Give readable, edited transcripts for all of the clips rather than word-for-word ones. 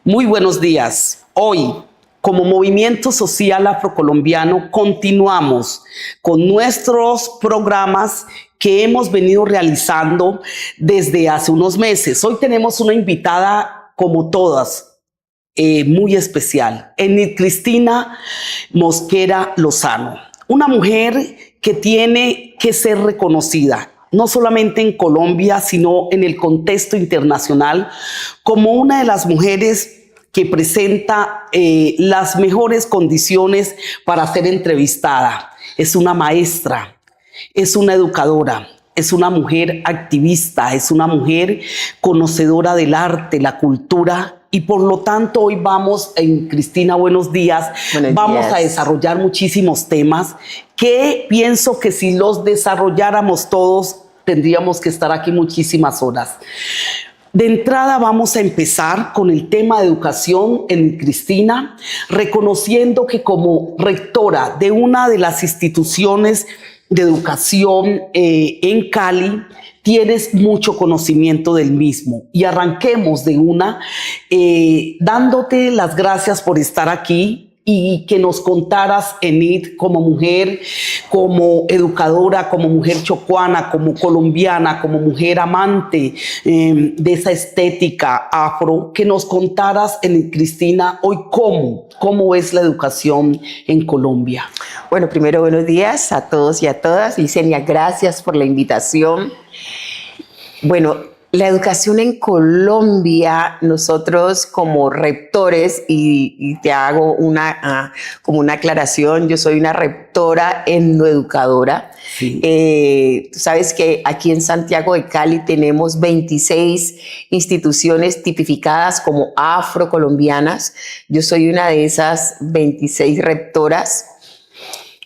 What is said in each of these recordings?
Muy buenos días. Hoy, como Movimiento Social Afrocolombiano, continuamos con nuestros programas que hemos venido realizando desde hace unos meses. Hoy tenemos una invitada, como todas, muy especial, Enid Cristina Mosquera Lozano, una mujer que tiene que ser reconocida no solamente en Colombia, sino en el contexto internacional, como una de las mujeres que presenta las mejores condiciones para ser entrevistada. Es una maestra, es una educadora, es una mujer activista, es una mujer conocedora del arte, la cultura, y por lo tanto hoy vamos, en Cristina, buenos días, vamos a desarrollar muchísimos temas que pienso que si los desarrolláramos todos tendríamos que estar aquí muchísimas horas. De entrada vamos a empezar con el tema de educación en Cristina, reconociendo que como rectora de una de las instituciones de educación en Cali, tienes mucho conocimiento del mismo. Y arranquemos de una dándote las gracias por estar aquí y que nos contaras, Enid, como mujer, como educadora, como mujer chocuana, como colombiana, como mujer amante de esa estética afro, que nos contaras, Enid Cristina, hoy cómo es la educación en Colombia. Bueno, primero buenos días a todos y a todas. Licenia, gracias por la invitación. Bueno, la educación en Colombia, nosotros como rectores, y te hago como una aclaración, yo soy una rectora etnoeducadora. Sí. Tú sabes que aquí en Santiago de Cali tenemos 26 instituciones tipificadas como afrocolombianas. Yo soy una de esas 26 rectoras.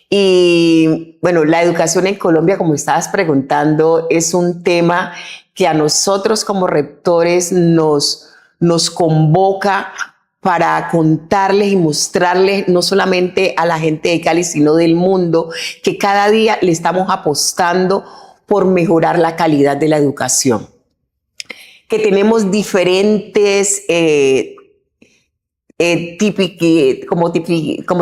Y bueno, la educación en Colombia, como estabas preguntando, es un tema que a nosotros como rectores nos convoca para contarles y mostrarles no solamente a la gente de Cali, sino del mundo, que cada día le estamos apostando por mejorar la calidad de la educación. Que tenemos diferentes como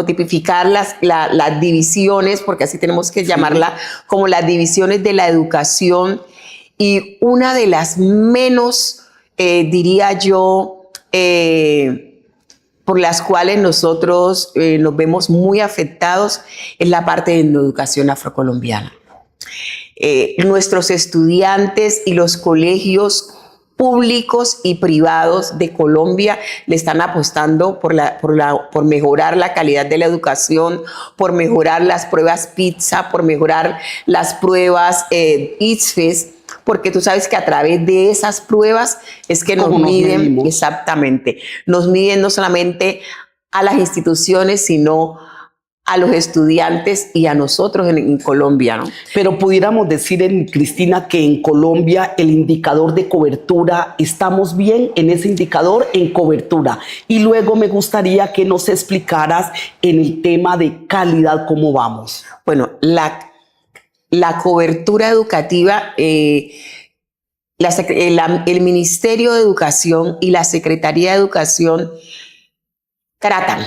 tipificar las divisiones, porque así tenemos que llamarla, como las divisiones de la educación, y una de las menos, diría yo, por las cuales nosotros nos vemos muy afectados es la parte de la educación afrocolombiana. Nuestros estudiantes y los colegios públicos y privados de Colombia le están apostando por mejorar la calidad de la educación, por mejorar las pruebas PISA, por mejorar las pruebas ICFES, porque tú sabes que a través de esas pruebas es que nos miden, exactamente, nos miden no solamente a las instituciones, sino a los estudiantes y a nosotros en Colombia, ¿no? Pero pudiéramos decir, Cristina, que en Colombia el indicador de cobertura, estamos bien en ese indicador en cobertura. Y luego me gustaría que nos explicaras en el tema de calidad, ¿cómo vamos? Bueno, la cobertura educativa, el Ministerio de Educación y la Secretaría de Educación tratan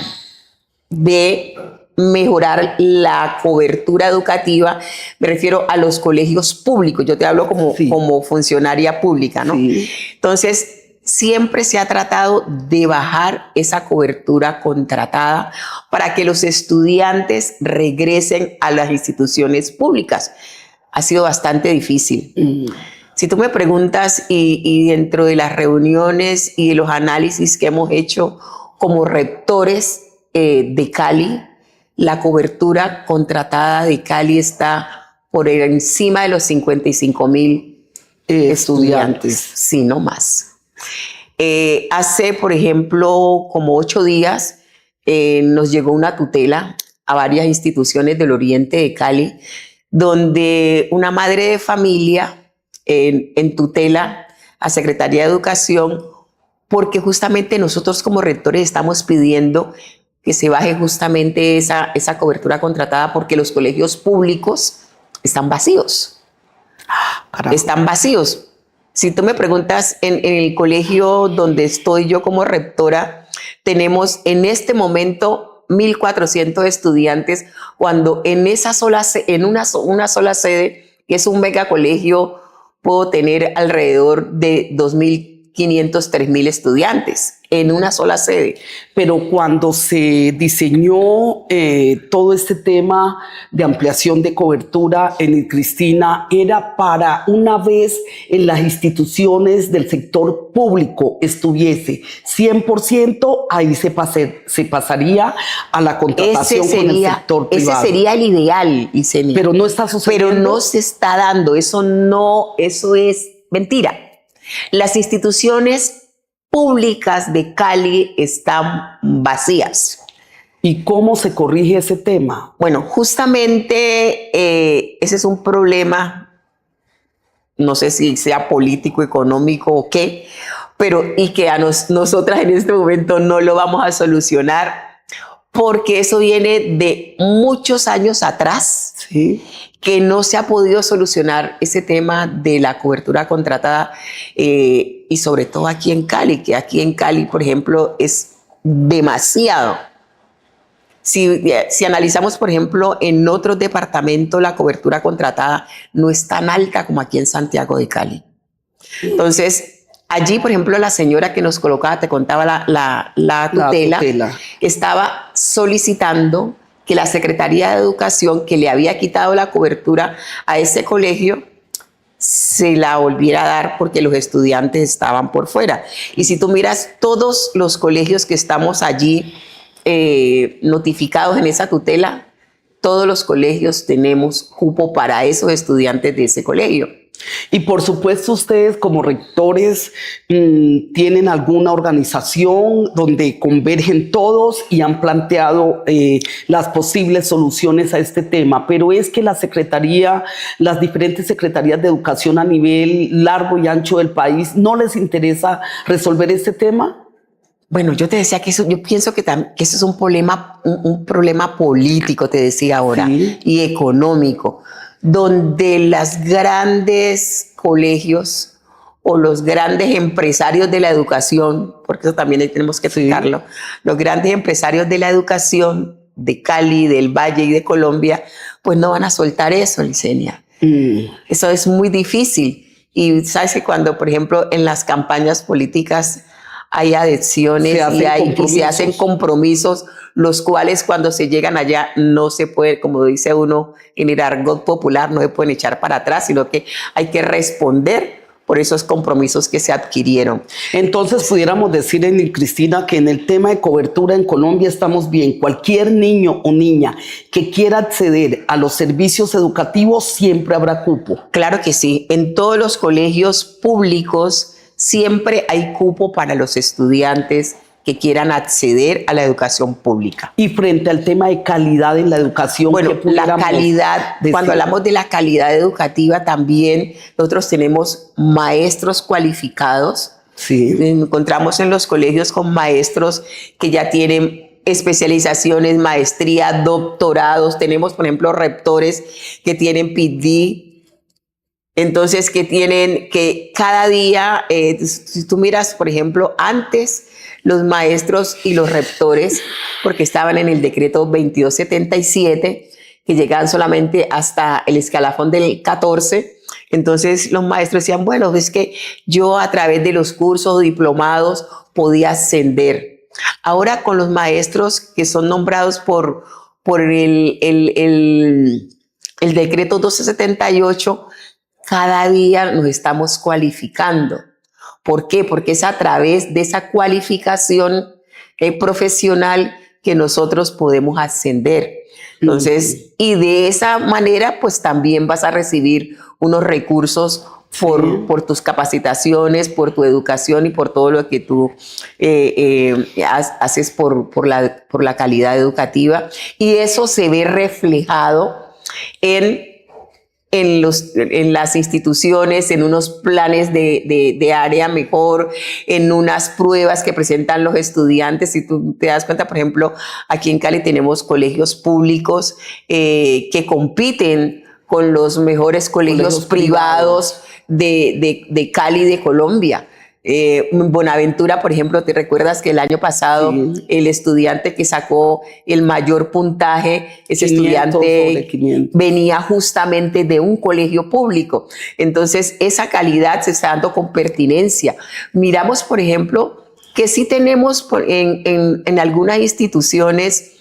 de mejorar la cobertura educativa. Me refiero a los colegios públicos, yo te hablo como funcionaria pública, ¿no? Sí. Entonces, siempre se ha tratado de bajar esa cobertura contratada para que los estudiantes regresen a las instituciones públicas. Ha sido bastante difícil. Si tú me preguntas, y dentro de las reuniones y de los análisis que hemos hecho como rectores de Cali, la cobertura contratada de Cali está por encima de los 55,000 estudiantes, sí, no más. Hace, por ejemplo, como 8 días, nos llegó una tutela a varias instituciones del oriente de Cali, donde una madre de familia en tutela a Secretaría de Educación, porque justamente nosotros como rectores estamos pidiendo que se baje justamente esa cobertura contratada, porque los colegios públicos están vacíos. Están vacíos. Si tú me preguntas, en el colegio donde estoy yo como rectora, tenemos en este momento 1.400 estudiantes, cuando en una sola sede, que es un megacolegio, puedo tener alrededor de 2.500, 3.000 estudiantes en una sola sede. Pero cuando se diseñó todo este tema de ampliación de cobertura en Cristina, era para una vez en las instituciones del sector público estuviese 100%, ahí se pasaría a la contratación con el sector privado. Ese sería el ideal, Isenia. Pero no está sucediendo. Pero no se está dando, eso es mentira. Las instituciones públicas de Cali están vacías. ¿Y cómo se corrige ese tema? Bueno, justamente ese es un problema, no sé si sea político, económico o qué, pero y que a nosotras en este momento no lo vamos a solucionar, porque eso viene de muchos años atrás, sí, que no se ha podido solucionar ese tema de la cobertura contratada, y sobre todo aquí en Cali, que aquí en Cali, por ejemplo, es demasiado. Si analizamos, por ejemplo, en otros departamentos, la cobertura contratada no es tan alta como aquí en Santiago de Cali. Entonces, allí, por ejemplo, la señora que nos colocaba, te contaba la tutela, estaba solicitando que la Secretaría de Educación, que le había quitado la cobertura a ese colegio, se la volviera a dar porque los estudiantes estaban por fuera. Y si tú miras todos los colegios que estamos allí notificados en esa tutela, todos los colegios tenemos cupo para esos estudiantes de ese colegio. Y por supuesto ustedes como rectores tienen alguna organización donde convergen todos y han planteado las posibles soluciones a este tema, pero es que las diferentes secretarías de educación a nivel largo y ancho del país, ¿no les interesa resolver este tema? Bueno, yo te decía que yo pienso que eso es un problema político, te decía ahora, sí, y económico, donde los grandes colegios o los grandes empresarios de la educación, porque eso también tenemos que explicarlo, sí, los grandes empresarios de la educación de Cali, del Valle y de Colombia, pues no van a soltar eso, Licenia. Eso es muy difícil. Y sabes que cuando, por ejemplo, en las campañas políticas hay adhesiones y se hacen compromisos, los cuales cuando se llegan allá no se puede, como dice uno en el argot popular, no se pueden echar para atrás, sino que hay que responder por esos compromisos que se adquirieron. Entonces pudiéramos decir, Cristina, que en el tema de cobertura en Colombia estamos bien. Cualquier niño o niña que quiera acceder a los servicios educativos siempre habrá cupo. Claro que sí. En todos los colegios públicos siempre hay cupo para los estudiantes que quieran acceder a la educación pública. Y frente al tema de calidad en la educación, bueno, la calidad, cuando hablamos de la calidad educativa, también nosotros tenemos maestros cualificados. Sí. Encontramos en los colegios con maestros que ya tienen especializaciones, maestría, doctorados. Tenemos, por ejemplo, rectores que tienen PhD. Entonces, que cada día, si tú miras, por ejemplo, antes los maestros y los rectores, porque estaban en el decreto 2277, que llegaban solamente hasta el escalafón del 14, entonces los maestros decían, bueno, es que yo a través de los cursos o diplomados podía ascender. Ahora con los maestros que son nombrados por el decreto 1278, cada día nos estamos cualificando. ¿Por qué? Porque es a través de esa cualificación profesional que nosotros podemos ascender. Entonces, y de esa manera, pues también vas a recibir unos recursos por tus capacitaciones, por tu educación y por todo lo que tú haces por la calidad educativa. Y eso se ve reflejado en las instituciones, en unos planes de área mejor, en unas pruebas que presentan los estudiantes. Si tú te das cuenta, por ejemplo, aquí en Cali tenemos colegios públicos que compiten con los mejores colegios privados de Cali, de Colombia. Buenaventura, por ejemplo, ¿te recuerdas que el año pasado Sí. el estudiante que sacó el mayor puntaje, ese 500 sobre estudiante 500. venía justamente de un colegio público? Entonces, esa calidad se está dando con pertinencia. Miramos, por ejemplo, que sí tenemos en algunas instituciones,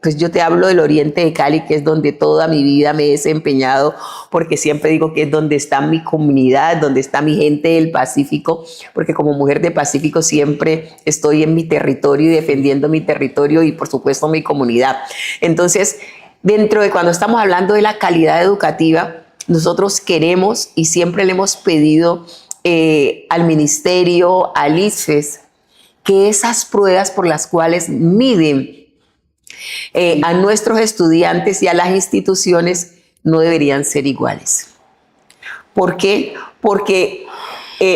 pues yo te hablo del Oriente de Cali, que es donde toda mi vida me he desempeñado, porque siempre digo que es donde está mi comunidad, donde está mi gente del Pacífico, porque como mujer de Pacífico siempre estoy en mi territorio y defendiendo mi territorio y por supuesto mi comunidad. Entonces, dentro de cuando estamos hablando de la calidad educativa, nosotros queremos y siempre le hemos pedido al ministerio, al ICFES, que esas pruebas por las cuales miden a nuestros estudiantes y a las instituciones no deberían ser iguales. ¿Por qué? Porque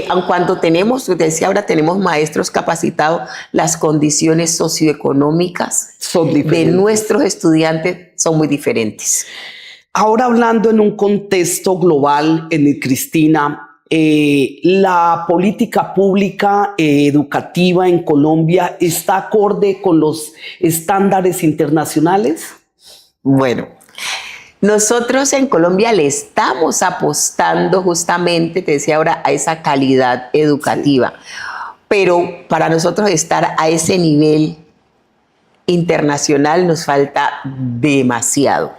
aun cuando tenemos, te decía ahora, tenemos maestros capacitados, las condiciones socioeconómicas Son de diferentes. nuestros estudiantes son muy diferentes. Ahora hablando en un contexto global, Cristina, la política pública educativa en Colombia está acorde con los estándares internacionales. Bueno, nosotros en Colombia le estamos apostando justamente, te decía ahora, a esa calidad educativa. Pero para nosotros estar a ese nivel internacional nos falta demasiado.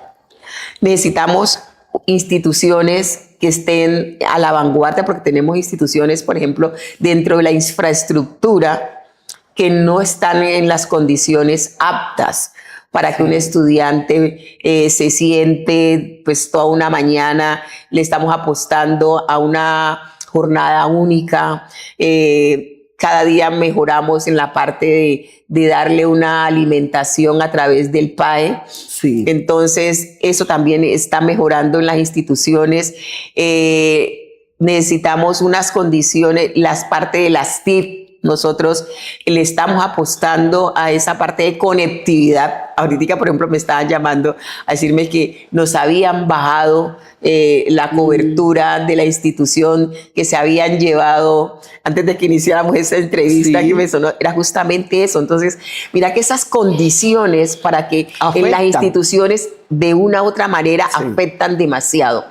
Necesitamos instituciones que estén a la vanguardia, porque tenemos instituciones, por ejemplo, dentro de la infraestructura que no están en las condiciones aptas para que un estudiante se siente pues toda una mañana. Le estamos apostando a una jornada única. Cada día mejoramos en la parte de darle una alimentación a través del PAE. Sí. Entonces, eso también está mejorando en las instituciones. Necesitamos unas condiciones, las partes de las TIC. Nosotros le estamos apostando a esa parte de conectividad. Ahorita, por ejemplo, me estaban llamando a decirme que nos habían bajado la cobertura de la institución, que se habían llevado antes de que iniciáramos esa entrevista, Sí. que me sonó, era justamente eso. Entonces, mira que esas condiciones para que en las instituciones de una u otra manera afectan demasiado.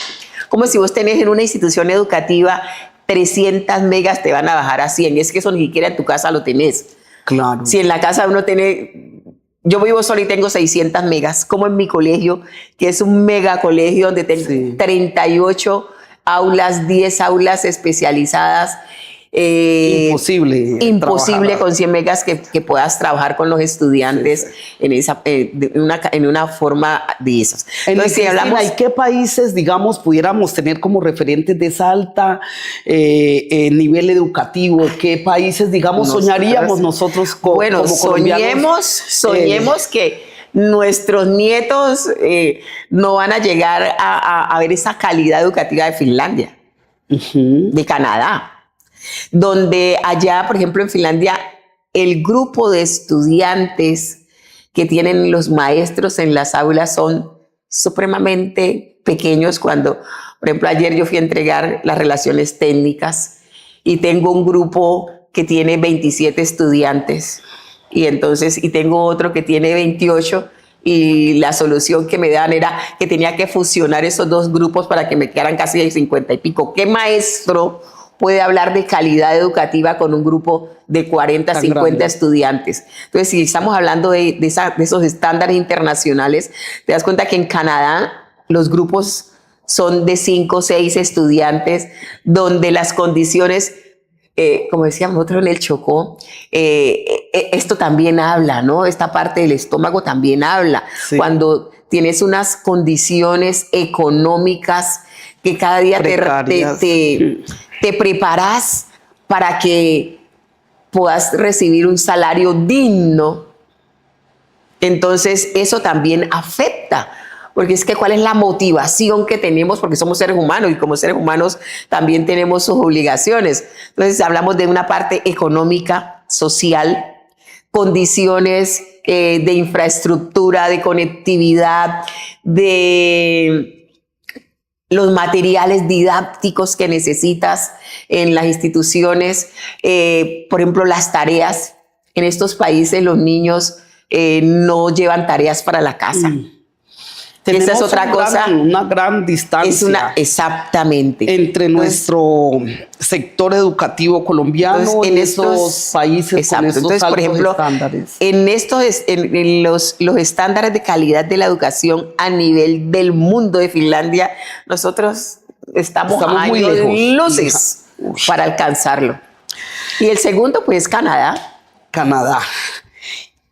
Como si vos tenés en una institución educativa 300 megas, te van a bajar a 100. Es que eso ni siquiera en tu casa lo tenés. Claro. Si en la casa uno tiene... Yo vivo sola y tengo 600 megas, como en mi colegio, que es un mega colegio donde tengo 38 aulas, 10 aulas especializadas. Imposible. Imposible con 100 megas que puedas trabajar con los estudiantes en una forma de esas. Entonces, si hablamos, ¿y qué países, digamos, pudiéramos tener como referentes de esa alta nivel educativo? ¿Qué países, digamos, soñaríamos nosotros como colombianos? Soñemos que nuestros nietos no van a llegar a ver esa calidad educativa de Finlandia, de Canadá, donde allá, por ejemplo, en Finlandia, el grupo de estudiantes que tienen los maestros en las aulas son supremamente pequeños. Cuando, por ejemplo, ayer yo fui a entregar las relaciones técnicas y tengo un grupo que tiene 27 estudiantes y tengo otro que tiene 28, y la solución que me dan era que tenía que fusionar esos dos grupos para que me quedaran casi de 50 y pico. ¿Qué maestro puede hablar de calidad educativa con un grupo de 40, 50 estudiantes? Entonces, si estamos hablando de esos estándares internacionales, te das cuenta que en Canadá los grupos son de 5 o 6 estudiantes, donde las condiciones, como decíamos nosotros en el Chocó, esto también habla, ¿no? Esta parte del estómago también habla. Sí. Cuando tienes unas condiciones económicas que cada día te preparas para que puedas recibir un salario digno, entonces eso también afecta, porque es que cuál es la motivación que tenemos, porque somos seres humanos y como seres humanos también tenemos sus obligaciones. Entonces hablamos de una parte económica, social, condiciones de infraestructura, de conectividad, de los materiales didácticos que necesitas en las instituciones, por ejemplo, las tareas. En estos países los niños no llevan tareas para la casa. Tenemos esa es otra cosa. Una gran distancia. Exactamente. Entre nuestro sector educativo colombiano y esos países con estos entonces, altos por ejemplo, estándares. En los estándares de calidad de la educación a nivel del mundo de Finlandia, nosotros estamos muy años lejos. luces para alcanzarlo. Y el segundo, pues, Canadá. Canadá.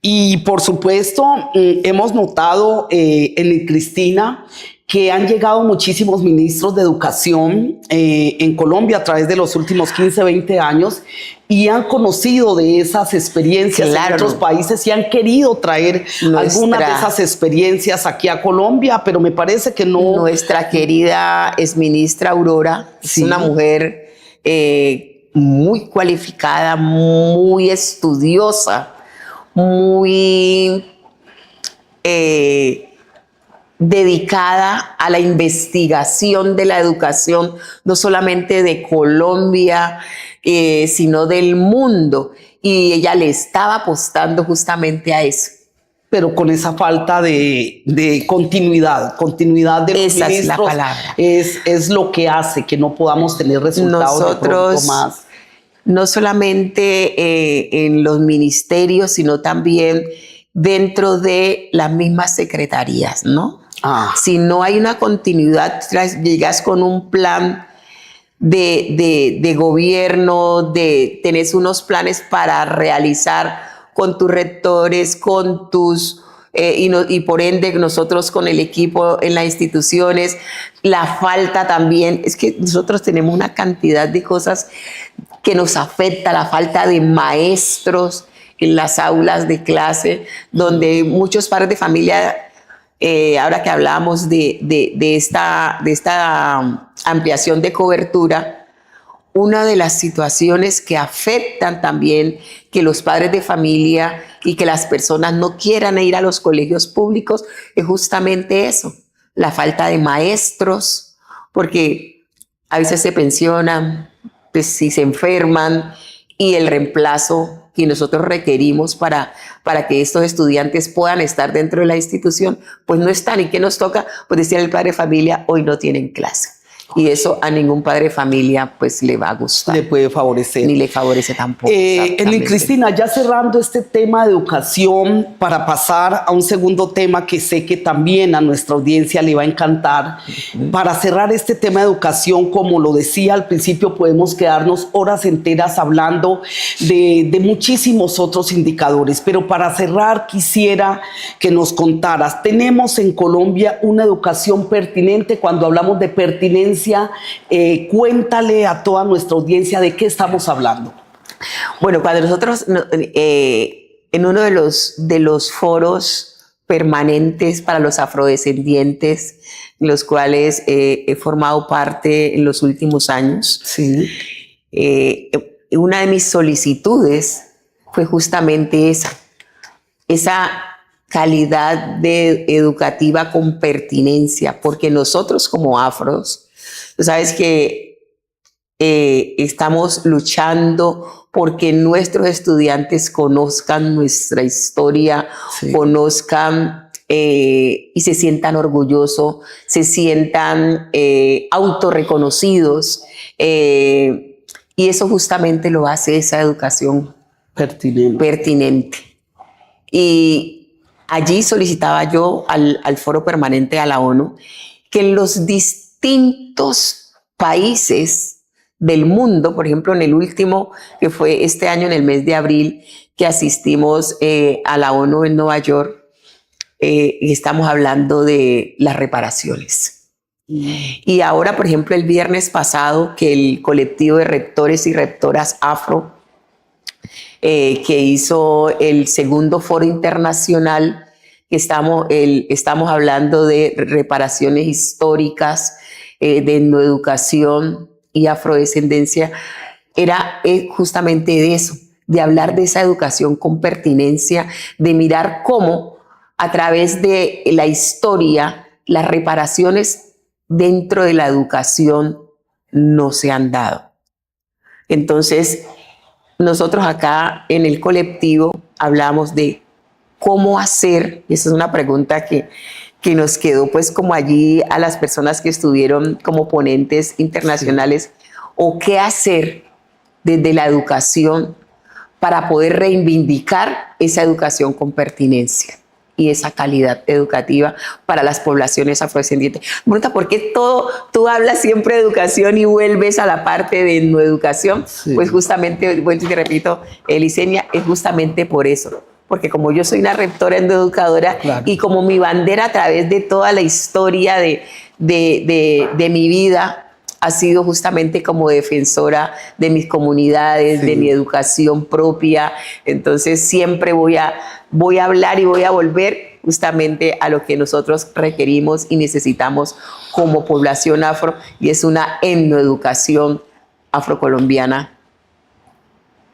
Y por supuesto, hemos notado en Cristina que han llegado muchísimos ministros de educación en Colombia a través de los últimos 15, 20 años y han conocido de esas experiencias en otros países y han querido traer algunas de esas experiencias aquí a Colombia, pero me parece que no. Nuestra querida exministra Aurora es una mujer muy cualificada, muy estudiosa, muy dedicada a la investigación de la educación, no solamente de Colombia, sino del mundo. Y ella le estaba apostando justamente a eso. Pero con esa falta de continuidad de los ministros, es la palabra. Es lo que hace que no podamos tener resultados Nosotros, de más. No solamente en los ministerios, sino también dentro de las mismas secretarías, ¿no? Si no hay una continuidad, llegas con un plan de gobierno, tenés unos planes para realizar con tus rectores, con tus y por ende nosotros con el equipo en las instituciones, la falta también, es que nosotros tenemos una cantidad de cosas que nos afecta, la falta de maestros en las aulas de clase, donde muchos padres de familia, ahora que hablábamos de esta ampliación de cobertura, una de las situaciones que afectan también que los padres de familia y que las personas no quieran ir a los colegios públicos es justamente eso, la falta de maestros, porque a veces se pensionan, pues, si se enferman, y el reemplazo que nosotros requerimos para que estos estudiantes puedan estar dentro de la institución, pues no están. ¿Y qué nos toca? Pues decir al padre de familia, hoy no tienen clase. Y eso a ningún padre de familia pues le va a gustar. Le puede favorecer. Ni le favorece tampoco. Cristina, ya cerrando este tema de educación para pasar a un segundo tema que sé que también a nuestra audiencia le va a encantar. Para cerrar este tema de educación, como lo decía al principio, podemos quedarnos horas enteras hablando de muchísimos otros indicadores. Pero para cerrar quisiera que nos contaras, ¿tenemos en Colombia una educación pertinente? Cuando hablamos de pertinencia, cuéntale a toda nuestra audiencia de qué estamos hablando. Bueno, cuando nosotros en uno de los foros permanentes para los afrodescendientes, en los cuales he formado parte en los últimos años, sí. Una de mis solicitudes fue justamente esa calidad educativa con pertinencia, porque nosotros como afros, tú sabes que estamos luchando porque nuestros estudiantes conozcan nuestra historia, sí, conozcan y se sientan orgullosos, se sientan autorreconocidos, y eso justamente lo hace esa educación pertinente. Y allí solicitaba yo al Foro Permanente de la ONU que en los distintos países del mundo, por ejemplo, en el último, que fue este año en el mes de abril, que asistimos a la ONU en Nueva York, y estamos hablando de las reparaciones. Y ahora, por ejemplo, el viernes pasado, que el colectivo de rectores y rectoras afro, que hizo el segundo foro internacional, que estamos hablando de reparaciones históricas, de etnoeducación y afrodescendencia, era justamente de eso, de hablar de esa educación con pertinencia, de mirar cómo a través de la historia las reparaciones dentro de la educación no se han dado. Entonces, nosotros acá en el colectivo hablamos de cómo hacer, y esa es una pregunta que nos quedó pues como allí a las personas que estuvieron como ponentes internacionales, o qué hacer desde la educación para poder reivindicar esa educación con pertinencia y esa calidad educativa para las poblaciones afrodescendientes. Pregunta, ¿por qué tú hablas siempre de educación y vuelves a la parte de no educación? Sí. Pues justamente, bueno, te repito, Licenia, es justamente por eso. Porque como yo soy una rectora endoeducadora, claro, y como mi bandera a través de toda la historia de mi vida ha sido justamente como defensora de mis comunidades, sí, de mi educación propia, entonces siempre voy a hablar y voy a volver justamente a lo que nosotros requerimos y necesitamos como población afro, y es una etnoeducación afrocolombiana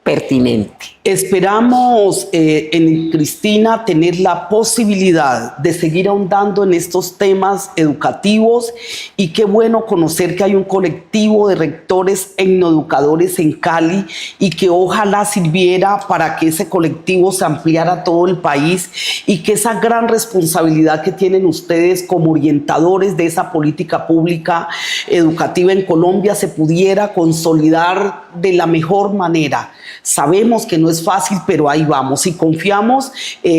pertinente. Esperamos en Cristina tener la posibilidad de seguir ahondando en estos temas educativos, y qué bueno conocer que hay un colectivo de rectores etnoeducadores en Cali, y que ojalá sirviera para que ese colectivo se ampliara a todo el país, y que esa gran responsabilidad que tienen ustedes como orientadores de esa política pública educativa en Colombia se pudiera consolidar de la mejor manera. Sabemos que no es fácil, pero ahí vamos y confiamos.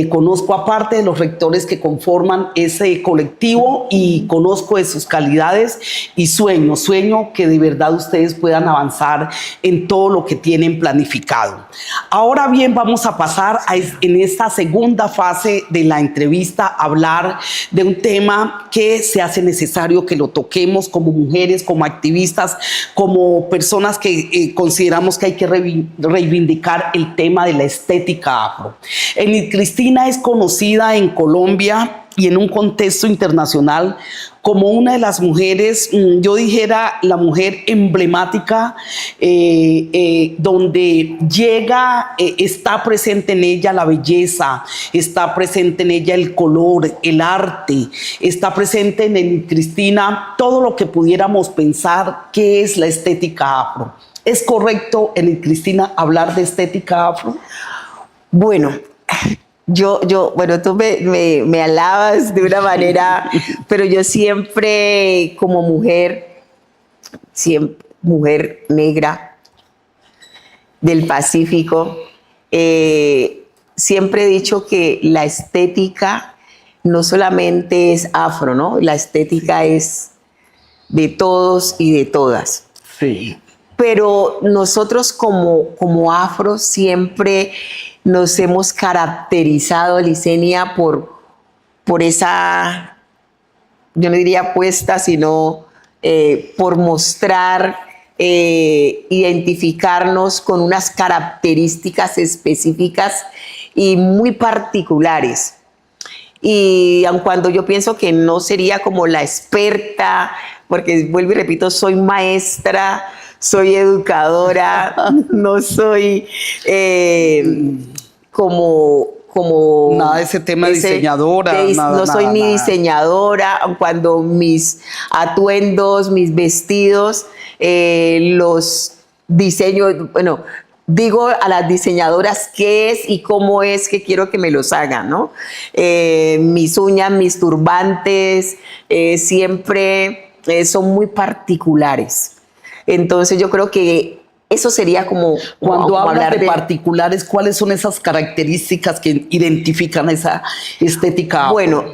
Conozco aparte de los rectores que conforman ese colectivo y conozco de sus calidades, y sueño que de verdad ustedes puedan avanzar en todo lo que tienen planificado. Ahora bien, vamos a pasar en esta segunda fase de la entrevista a hablar de un tema que se hace necesario que lo toquemos como mujeres, como activistas, como personas que consideramos que hay que reivindicar el tema de la estética afro. Enid Cristina es conocida en Colombia y en un contexto internacional como una de las mujeres, yo dijera la mujer emblemática, donde llega, está presente en ella la belleza, está presente en ella el color, el arte, está presente en Enid Cristina todo lo que pudiéramos pensar que es la estética afro. ¿Es correcto, Enid Cristina, hablar de estética afro? Bueno, bueno, tú me alabas de una manera, pero yo siempre como mujer, siempre mujer negra del Pacífico, siempre he dicho que la estética no solamente es afro, ¿no? La estética es de todos y de todas. Sí. Pero nosotros como afro siempre nos hemos caracterizado, Licenia, por esa, yo no diría apuesta, sino por mostrar, identificarnos con unas características específicas y muy particulares. Y aun cuando yo pienso que no sería como la experta, porque vuelvo y repito, soy maestra, soy educadora, no soy como nada de ese tema diseñadora. No soy ni diseñadora, cuando mis atuendos, mis vestidos, los diseño, bueno, digo a las diseñadoras qué es y cómo es que quiero que me los hagan, ¿no? Mis uñas, mis turbantes, siempre son muy particulares. Entonces yo creo que eso sería como cuando hablas de particulares, ¿cuáles son esas características que identifican esa estética? Bueno,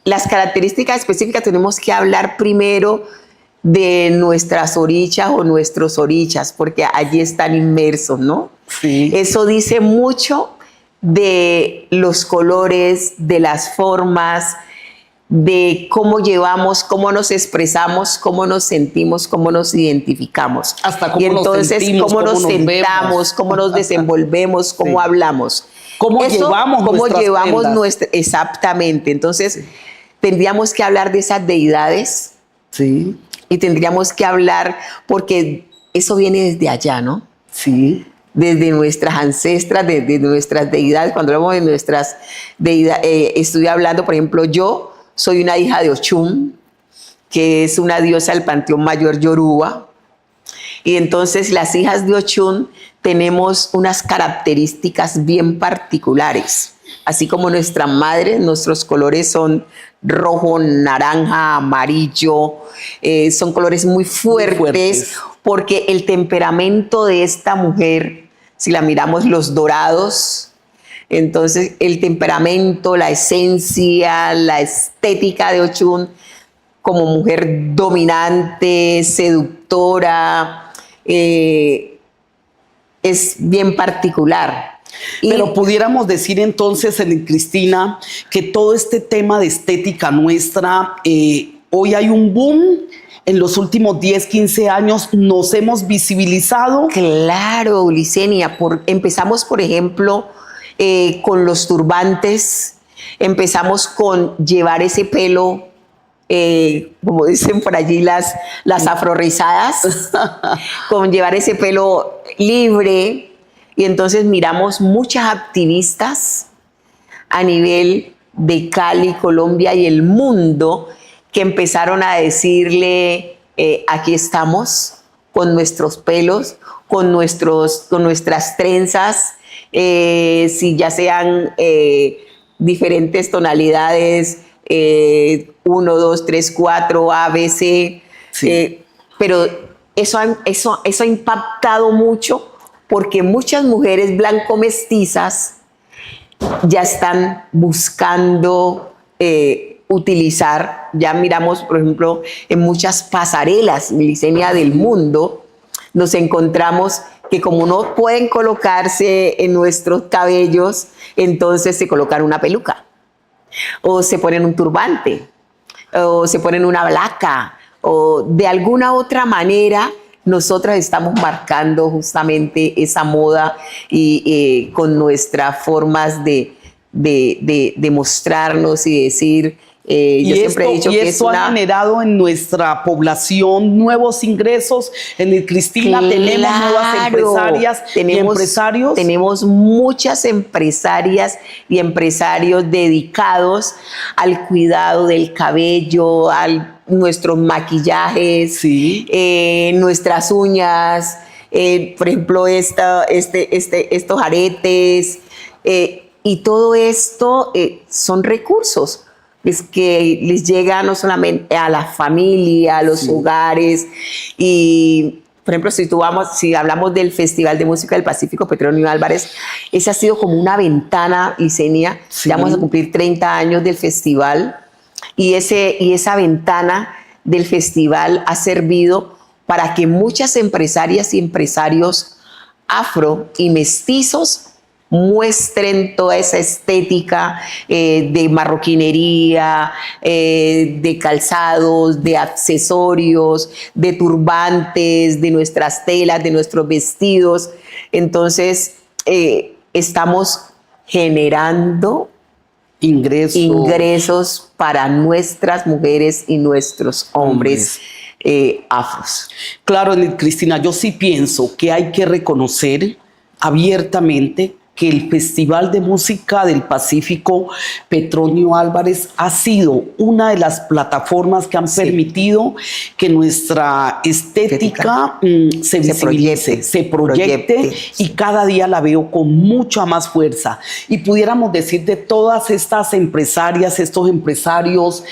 las características específicas tenemos que hablar primero de nuestras orichas o nuestros orichas, porque allí están inmersos, ¿no? Sí. Eso dice mucho de los colores, de las formas, de cómo llevamos, cómo nos expresamos, cómo nos sentimos, cómo nos identificamos. Hasta cómo y entonces, nos sentimos, cómo nos sentamos, cómo nos desenvolvemos, cómo hablamos. Cómo llevamos nuestras exactamente. Entonces, tendríamos que hablar de esas deidades. Sí. Y tendríamos que hablar, porque eso viene desde allá, ¿no? Sí. Desde nuestras ancestras, desde nuestras deidades. Cuando hablamos de nuestras deidades, estoy hablando, por ejemplo, yo soy una hija de Ochum, que es una diosa del panteón mayor yoruba. Y entonces las hijas de Ochun tenemos unas características bien particulares. Así como nuestra madre, nuestros colores son rojo, naranja, amarillo, son colores muy fuertes, porque el temperamento de esta mujer, si la miramos los dorados, entonces el temperamento, la esencia, la estética de Ochun como mujer dominante, seductora, es bien particular. Pero pudiéramos decir entonces, Cristina, que todo este tema de estética nuestra, hoy hay un boom. En los últimos 10, 15 años nos hemos visibilizado. Claro, Licenia. Empezamos, por ejemplo, con los turbantes. Empezamos con llevar ese pelo, como dicen por allí las afrorizadas, con llevar ese pelo libre. Y entonces miramos muchas activistas a nivel de Cali, Colombia y el mundo que empezaron a decirle, aquí estamos con nuestros pelos, con nuestras trenzas, si ya sean diferentes tonalidades, 1, 2, 3, 4, A, B, C. Sí. Pero eso ha impactado mucho, porque muchas mujeres blanco-mestizas ya están buscando utilizar, ya miramos, por ejemplo, en muchas pasarelas, Licenia, del mundo, nos encontramos que como no pueden colocarse en nuestros cabellos, entonces se colocan una peluca, o se ponen un turbante, o se ponen una blaca, o de alguna otra manera nosotras estamos marcando justamente esa moda y con nuestras formas de mostrarnos y decir. Yo siempre he dicho que esto ha generado en nuestra población nuevos ingresos. En Cristina, claro, tenemos nuevas empresarias y empresarios. Tenemos muchas empresarias y empresarios dedicados al cuidado del cabello, nuestros maquillajes, sí, nuestras uñas, por ejemplo, estos aretes, y todo esto son recursos que les llega no solamente a la familia, a los sí, hogares. Y por ejemplo, si hablamos del Festival de Música del Pacífico Petronio Álvarez, ese ha sido como una ventana, Licenia. Sí. Ya vamos a cumplir 30 años del festival, y esa ventana del festival ha servido para que muchas empresarias y empresarios afro y mestizos muestren toda esa estética de marroquinería, de calzados, de accesorios, de turbantes, de nuestras telas, de nuestros vestidos. Entonces, estamos generando ingresos para nuestras mujeres y nuestros hombres afros. Claro, Cristina, yo sí pienso que hay que reconocer abiertamente que el Festival de Música del Pacífico Petronio Álvarez ha sido una de las plataformas que han sí, permitido que nuestra estética se visibilice, se proyecte, y cada día la veo con mucha más fuerza. Y pudiéramos decir de todas estas empresarias, estos empresarios,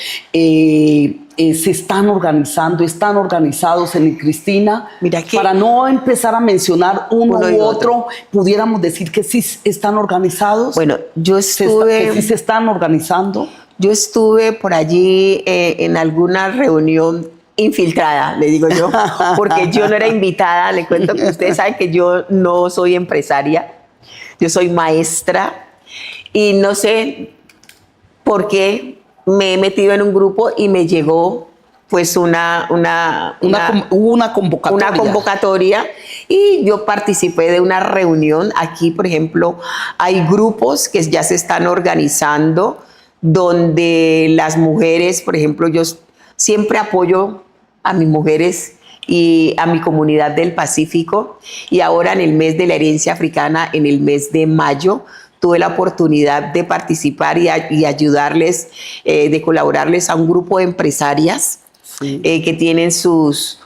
se están organizando, están organizados en Cristina. Mira que para no empezar a mencionar uno u otro, pudiéramos decir que sí están organizados. Bueno, yo estuve... Que sí se están organizando. Yo estuve por allí en alguna reunión infiltrada, le digo yo, porque yo no era invitada. Le cuento que ustedes saben que yo no soy empresaria, yo soy maestra, y no sé por qué me he metido en un grupo y me llegó pues una convocatoria, y yo participé de una reunión. Aquí, por ejemplo, hay grupos que ya se están organizando donde las mujeres, por ejemplo, yo siempre apoyo a mis mujeres y a mi comunidad del Pacífico, y ahora en el mes de la herencia africana, en el mes de mayo, tuve la oportunidad de participar y ayudarles, de colaborarles a un grupo de empresarias que tienen sus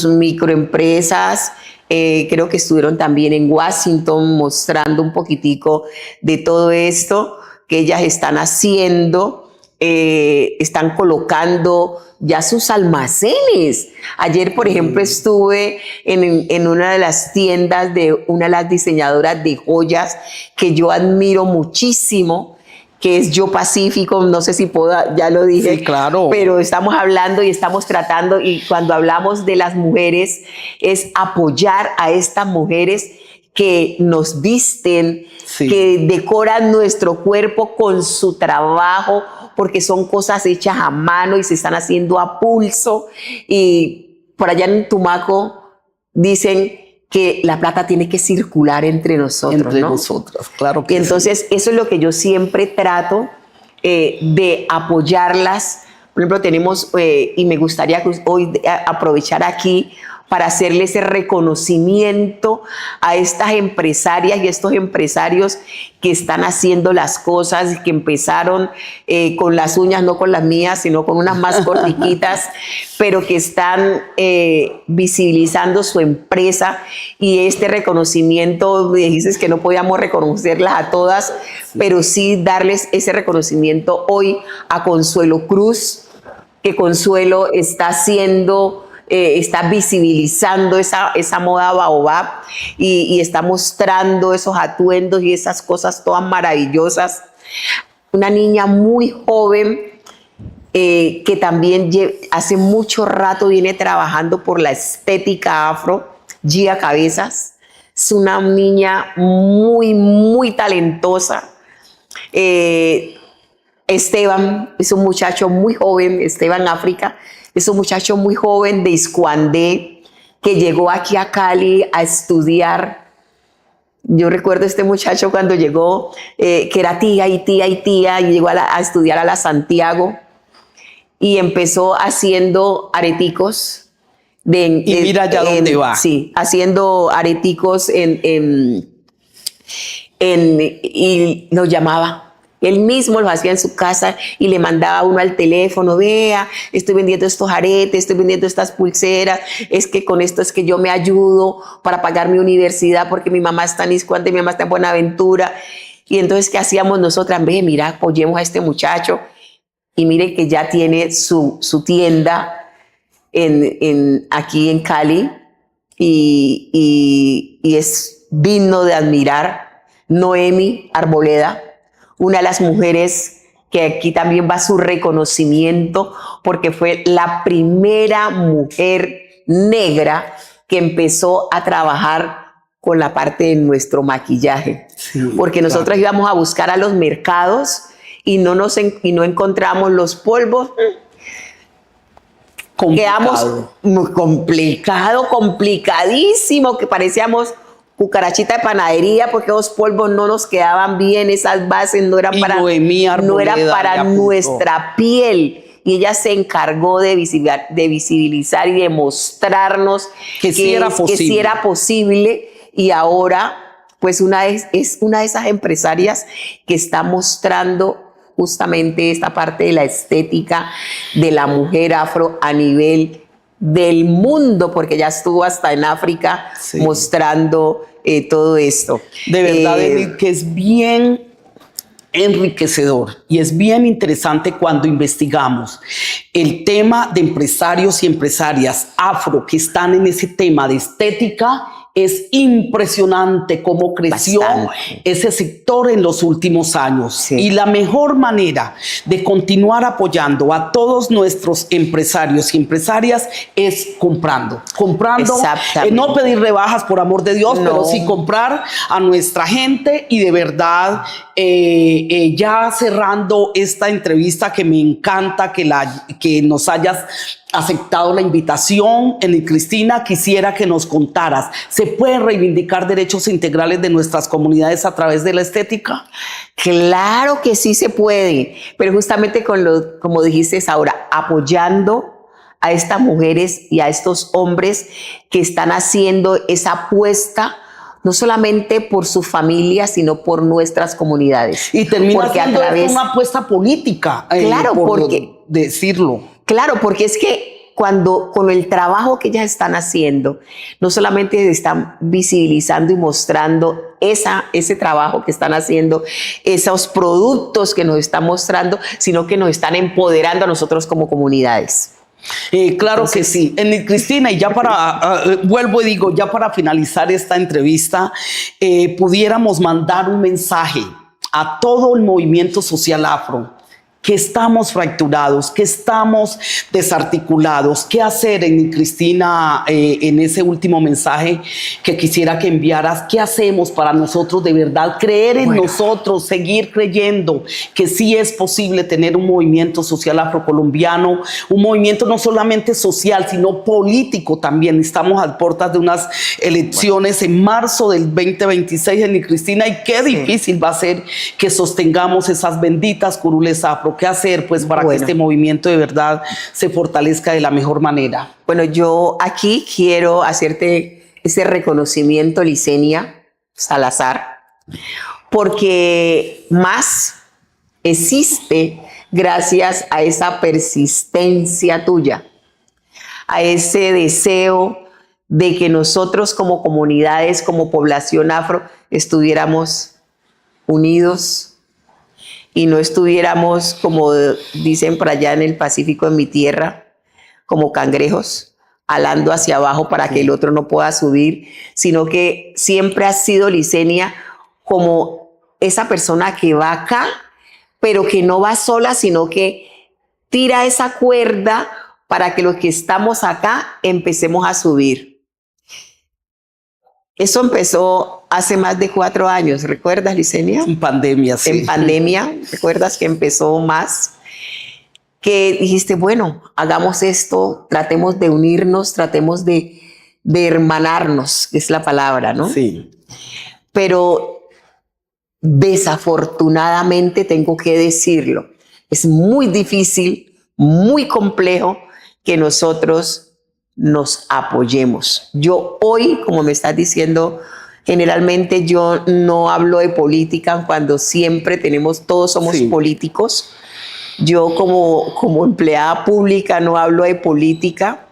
microempresas. Creo que estuvieron también en Washington mostrando un poquitico de todo esto que ellas están haciendo. Están colocando ya sus almacenes. Ayer, por ejemplo, estuve en una de las tiendas de una de las diseñadoras de joyas que yo admiro muchísimo, que es Yo Pacífico. No sé si puedo, ya lo dije. Sí, claro. Pero estamos hablando y estamos tratando, y cuando hablamos de las mujeres, es apoyar a estas mujeres que nos visten, que decoran nuestro cuerpo con su trabajo, porque son cosas hechas a mano y se están haciendo a pulso. Y por allá en Tumaco dicen que la plata tiene que circular entre nosotros, entre ¿no? nosotras, claro que y entonces sí. Eso es lo que yo siempre trato de apoyarlas. Por ejemplo, tenemos, y me gustaría hoy aprovechar aquí para hacerle ese reconocimiento a estas empresarias y estos empresarios que están haciendo las cosas, que empezaron con las uñas, no con las mías, sino con unas más cortiquitas, pero que están visibilizando su empresa. Y este reconocimiento, me dices que no podíamos reconocerlas a todas, pero sí darles ese reconocimiento hoy a Consuelo Cruz, que Consuelo está haciendo... está visibilizando esa moda baobab y está mostrando esos atuendos y esas cosas todas maravillosas. Una niña muy joven que también hace mucho rato viene trabajando por la estética afro, Gia Cabezas. Es una niña muy, muy talentosa. Esteban es un muchacho muy joven, Esteban África, es un muchacho muy joven de Iscuandé que llegó aquí a Cali a estudiar. Yo recuerdo este muchacho cuando llegó, que era tía, y llegó a estudiar a la Santiago y empezó haciendo areticos. Y mira ya dónde va. Sí, haciendo areticos y nos llamaba. Él mismo los hacía en su casa y le mandaba uno al teléfono: vea, estoy vendiendo estos aretes, estoy vendiendo estas pulseras, es que con esto es que yo me ayudo para pagar mi universidad porque mi mamá está en Iscuante, mi mamá está en Buenaventura. Y entonces, ¿qué hacíamos nosotras? Ve, mira, apoyemos a este muchacho. Y mire que ya tiene su tienda aquí en Cali y es digno de admirar. Noemi Arboleda, una de las mujeres que aquí también va su reconocimiento, porque fue la primera mujer negra que empezó a trabajar con la parte de nuestro maquillaje. Sí, porque nosotros íbamos a buscar a los mercados y no encontramos los polvos. Quedamos complicadísimo, que parecíamos cucarachita de panadería, porque los polvos no nos quedaban bien, esas bases no eran para nuestra piel. Y ella se encargó de visibilizar y de mostrarnos que sí era posible. Y ahora, pues, es una de esas empresarias que está mostrando justamente esta parte de la estética de la mujer afro a nivel del mundo, porque ya estuvo hasta en África mostrando todo esto. De verdad, Edith, que es bien enriquecedor y es bien interesante cuando investigamos el tema de empresarios y empresarias afro que están en ese tema de estética. Es impresionante cómo creció ese sector en los últimos años. Sí. Y la mejor manera de continuar apoyando a todos nuestros empresarios y empresarias es comprando. No pedir rebajas, por amor de Dios, pero sí comprar a nuestra gente. Y de verdad, ya cerrando esta entrevista, que me encanta que nos hayas aceptado la invitación. Cristina, quisiera que nos contaras, ¿se pueden reivindicar derechos integrales de nuestras comunidades a través de la estética? Claro que sí se puede, pero justamente como dijiste ahora, apoyando a estas mujeres y a estos hombres que están haciendo esa apuesta, no solamente por su familia, sino por nuestras comunidades. Y termina siendo una apuesta política. Claro, por decirlo. Claro, porque es que cuando con el trabajo que ellas están haciendo, no solamente están visibilizando y mostrando ese trabajo que están haciendo, esos productos que nos están mostrando, sino que nos están empoderando a nosotros como comunidades. Claro Entonces, que sí. Cristina, y ya vuelvo y digo, ya para finalizar esta entrevista, pudiéramos mandar un mensaje a todo el movimiento social afro, que estamos fracturados, que estamos desarticulados. ¿Qué hacer, Cristina, en ese último mensaje que quisiera que enviaras? ¿Qué hacemos para nosotros de verdad creer en nosotros, seguir creyendo que sí es posible tener un movimiento social afrocolombiano, un movimiento no solamente social, sino político también? Estamos a puertas de unas elecciones en marzo del 2026, Cristina, y qué difícil va a ser que sostengamos esas benditas curules afro. ¿Qué hacer, pues, para que este movimiento de verdad se fortalezca de la mejor manera? Bueno, yo aquí quiero hacerte ese reconocimiento, Licenia Salazar, porque más existe gracias a esa persistencia tuya, a ese deseo de que nosotros como comunidades, como población afro, estuviéramos unidos, y no estuviéramos, como dicen por allá en el Pacífico, en mi tierra, como cangrejos, alando hacia abajo para que el otro no pueda subir, sino que siempre has sido, Licenia, como esa persona que va acá, pero que no va sola, sino que tira esa cuerda para que los que estamos acá empecemos a subir. Eso empezó hace más de 4 años, ¿recuerdas, Licenia? En pandemia, sí. En pandemia, ¿recuerdas que empezó más? Que dijiste, bueno, hagamos esto, tratemos de unirnos, tratemos de hermanarnos, que es la palabra, ¿no? Sí. Pero desafortunadamente tengo que decirlo, es muy difícil, muy complejo que nosotros nos apoyemos. Yo hoy, como me estás diciendo, generalmente yo no hablo de política cuando siempre todos somos políticos. Yo como empleada pública no hablo de política,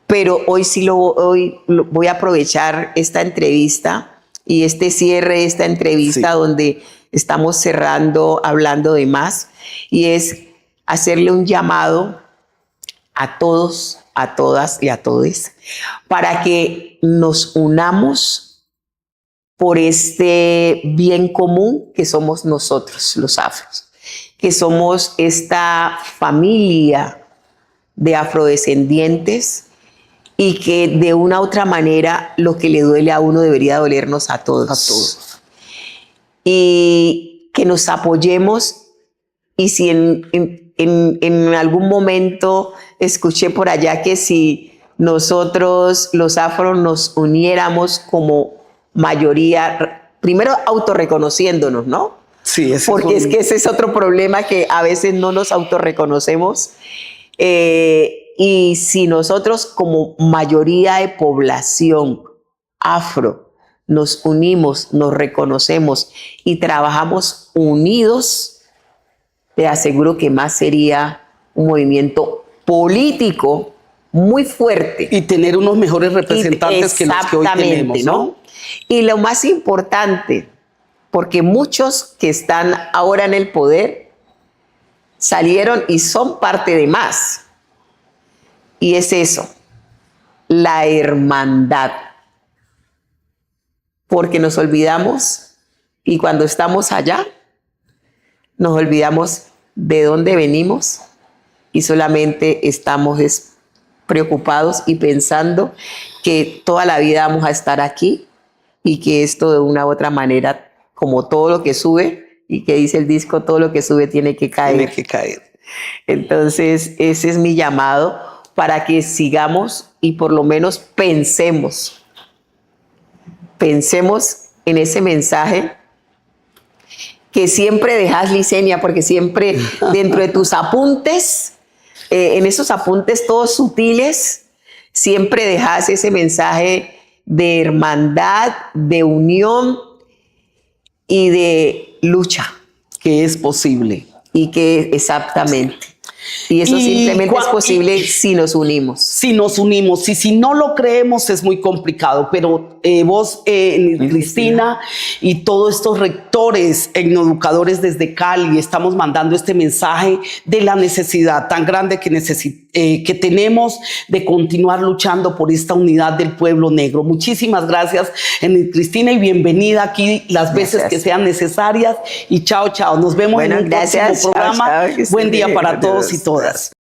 pero hoy sí voy a aprovechar esta entrevista y este cierre de esta entrevista donde estamos cerrando hablando de más, y es hacerle un llamado a todos, a todas y a todes para que nos unamos por este bien común que somos nosotros, los afros, que somos esta familia de afrodescendientes y que de una u otra manera lo que le duele a uno debería dolernos a todos. A todos. Y que nos apoyemos, y si en algún momento escuché por allá que si nosotros los afros nos uniéramos como mayoría, primero autorreconociéndonos, ¿no? Sí, porque es que ese es otro problema, que a veces no nos autorreconocemos. Y si nosotros como mayoría de población afro nos unimos, nos reconocemos y trabajamos unidos, te aseguro que más sería un movimiento político muy fuerte. Y tener unos mejores representantes que los que hoy tenemos, ¿no? Y lo más importante, porque muchos que están ahora en el poder salieron y son parte de más. Y es eso, la hermandad. Porque nos olvidamos, y cuando estamos allá, nos olvidamos de dónde venimos y solamente estamos preocupados y pensando que toda la vida vamos a estar aquí, y que esto de una u otra manera, como todo lo que sube, y que dice el disco, todo lo que sube tiene que caer. Tiene que caer. Entonces, ese es mi llamado, para que sigamos y por lo menos pensemos en ese mensaje que siempre dejas, Licenia, porque siempre dentro de tus apuntes, en esos apuntes todos sutiles, siempre dejas ese mensaje de hermandad, de unión y de lucha. Que es posible. Y que exactamente. Y eso simplemente es cua- posible si nos unimos. Si nos unimos, y si no lo creemos es muy complicado, pero vos, Cristina, y todos estos rectores, etnoeducadores desde Cali, estamos mandando este mensaje de la necesidad tan grande que tenemos de continuar luchando por esta unidad del pueblo negro. Muchísimas gracias, Cristina, y bienvenida aquí las veces que sean necesarias, y chao, chao. Nos vemos en el próximo programa. Chao, chao, Buen día para todos y todas.